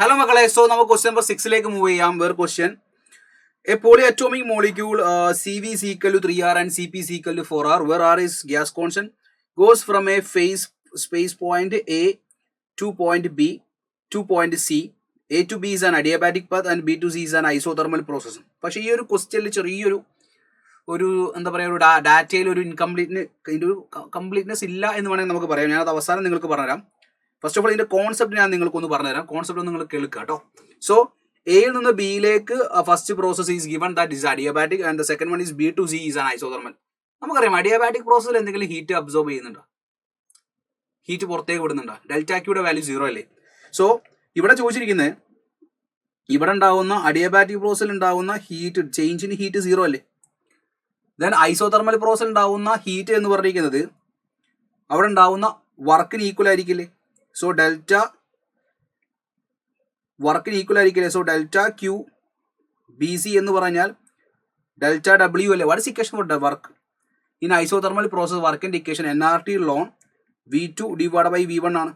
Hello Makale, so now question number 6 like move ചെയ്യാം. Where question a polyatomic molecule Cv is equal to 3R and Cp is equal to 4R where R is gas constant goes from a phase space point A to point B to point C. A to B is an adiabatic path and B to C is an isothermal process. പക്ഷേ ഈ ഒരു ക്വസ്റ്റ്യനിൽ ചെറിയൊരു എന്താ പറയുക ഒരു ഡാറ്റയിൽ ഒരു കംപ്ലീറ്റ്നെസ് ഇല്ല എന്ന് വേണമെങ്കിൽ നമുക്ക് പറയാം. ഞാനത് അവസാനം നിങ്ങൾക്ക് പറഞ്ഞുതരാം. ഫസ്റ്റ് ഓഫ് ഓൾ ഇതിന്റെ കോൺസെപ്റ്റ് ഞാൻ നിങ്ങൾക്കൊന്ന് പറഞ്ഞുതരാം. കോൺസെപ്റ്റ് ഒന്ന് നിങ്ങൾ കേൾക്കുക കേട്ടോ. സോ എയിൽ നിന്ന് ബിയിലേക്ക് first process is given that is adiabatic and the second one is B to C is an isothermal. നമുക്കറിയാം അഡിയാബാറ്റിക് പ്രോസസ്സിൽ എന്തെങ്കിലും ഹീറ്റ് അബ്സോർബ് ചെയ്യുന്നുണ്ടോ? ഹീറ്റ് പുറത്തേക്ക് വിടുന്നുണ്ടോ? ഡെൽറ്റ ക്യൂടെ വാല്യൂ 0 അല്ലേ? സോ ഇവിടെ ചോദിച്ചിരിക്കുന്നത് ഇവിടെ ഉണ്ടാവുന്ന അഡിയാബാറ്റിക് പ്രോസസ്സിൽ ഉണ്ടാവുന്ന ഹീറ്റ് ചേഞ്ച് ഇൻ ഹീറ്റ് 0 അല്ലേ? ദെൻ ഐസോതെർമൽ പ്രോസസ്സിൽ ഉണ്ടാവുന്ന ഹീറ്റ് എന്ന് പറഞ്ഞിരിക്കുന്നത് അവിടെ ഉണ്ടാവുന്ന വർക്കിന് ഈക്വൽ ആയിരിക്കില്ലേ? സോ ഡെൽറ്റ വർക്കിന് ഈക്വൽ ആയിരിക്കില്ലേ? So delta Q B C എന്ന് പറഞ്ഞാൽ ഡെൽറ്റ ഡബ്ല്യു അല്ലേ? What is equation for work in isothermal process? വർക്കിന്റെ equation NRT ln V2 divide by V1 ആണ്.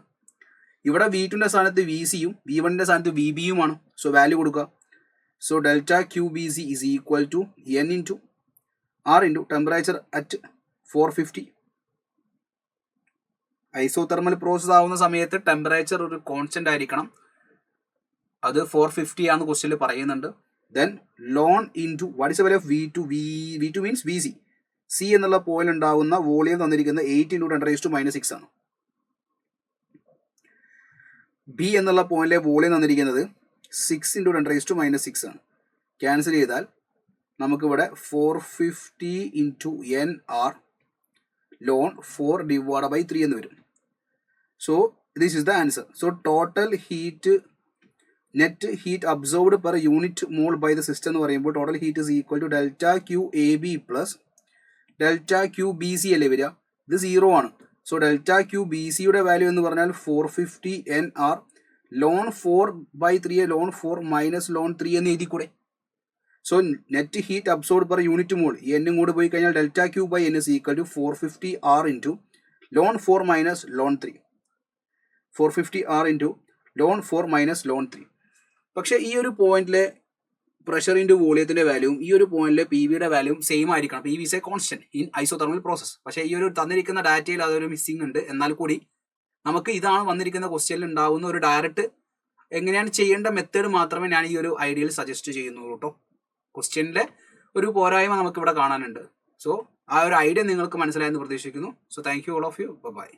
ഇവിടെ V2ന്റെ സ്ഥാനത്ത് VCയും V1ന്റെ സ്ഥാനത്ത് VBയുമാണ്. സോ വാല്യൂ കൊടുക്കുക. So delta Q B C is equal to N into R into temperature at 450. Isothermal process ആവുന്ന സമയത്ത് ടെമ്പറേച്ചർ ഒരു കോൺസ്റ്റന്റ് ആയിരിക്കണം. അത് 450 ആണെന്ന് ക്വസ്റ്റ്യനിൽ പറയുന്നുണ്ട്. Then loan into what is the value of V2 means VC. C എന്നുള്ള പോയിന്റ് ഉണ്ടാവുന്ന വോളിയം തന്നിരിക്കുന്നത് 8 ഇൻറ്റു 10⁻⁻6 ആണ്. ബി എന്നുള്ള പോയിന്റിലെ വോളിയം തന്നിരിക്കുന്നത് 6 ഇൻറ്റു 10⁻⁻6 ആണ്. ക്യാൻസൽ ചെയ്താൽ നമുക്കിവിടെ 450 into NR loan 4 divide by 3 എന്ന് വരും. So this is the answer. So total heat, net heat absorbed per unit mole by the system എന്ന് പറയുമ്പോൾ total heat is equal to delta Q AB plus delta Q BC അല്ലേ വരിക? ഇത് 0 ആണ്. So delta Q B സിയുടെ value എന്ന് പറഞ്ഞാൽ 450 NR ln 4/3 ln 4 minus ln 3 എന്ന് എഴുതിക്കൂടെ? So net heat absorb per unit mole എന്നും കൂടെ പോയി കഴിഞ്ഞാൽ delta Q by N is equal to 450 R into ln 4 minus ln 3. 450 R into ln 4 minus ln 3. പക്ഷേ ഈ ഒരു പോയിന്റിലെ പ്രഷർ ഇൻറ്റു വോളിയത്തിൻ്റെ വാല്യൂവും ഈ ഒരു പോയിന്റിലെ പി വിയുടെ വാല്യൂവും സെയിം ആയിരിക്കണം. P V is a constant in isothermal process. പക്ഷേ ഈ ഒരു തന്നിരിക്കുന്ന ഡാറ്റയിൽ അതൊരു മിസ്സിംഗ് ഉണ്ട്. എന്നാൽ കൂടി നമുക്ക് ഇതാണ് വന്നിരിക്കുന്ന ക്വസ്റ്റ്യനിൽ ഉണ്ടാവുന്ന ഒരു ഡയറക്റ്റ് എങ്ങനെയാണ് ചെയ്യേണ്ട മെത്തേഡ് മാത്രമേ ഞാൻ ഈ ഒരു ഐഡിയയിൽ സജസ്റ്റ് ചെയ്യുന്നുള്ളൂ കേട്ടോ. ക്വസ്റ്റ്യനിലെ ഒരു പോരായ്മ നമുക്ക് ഇവിടെ കാണാനുണ്ട്. സോ ആ ഒരു ഐഡിയ നിങ്ങൾക്ക് മനസ്സിലായെന്ന് പ്രതീക്ഷിക്കുന്നു. So thank you all of you. By.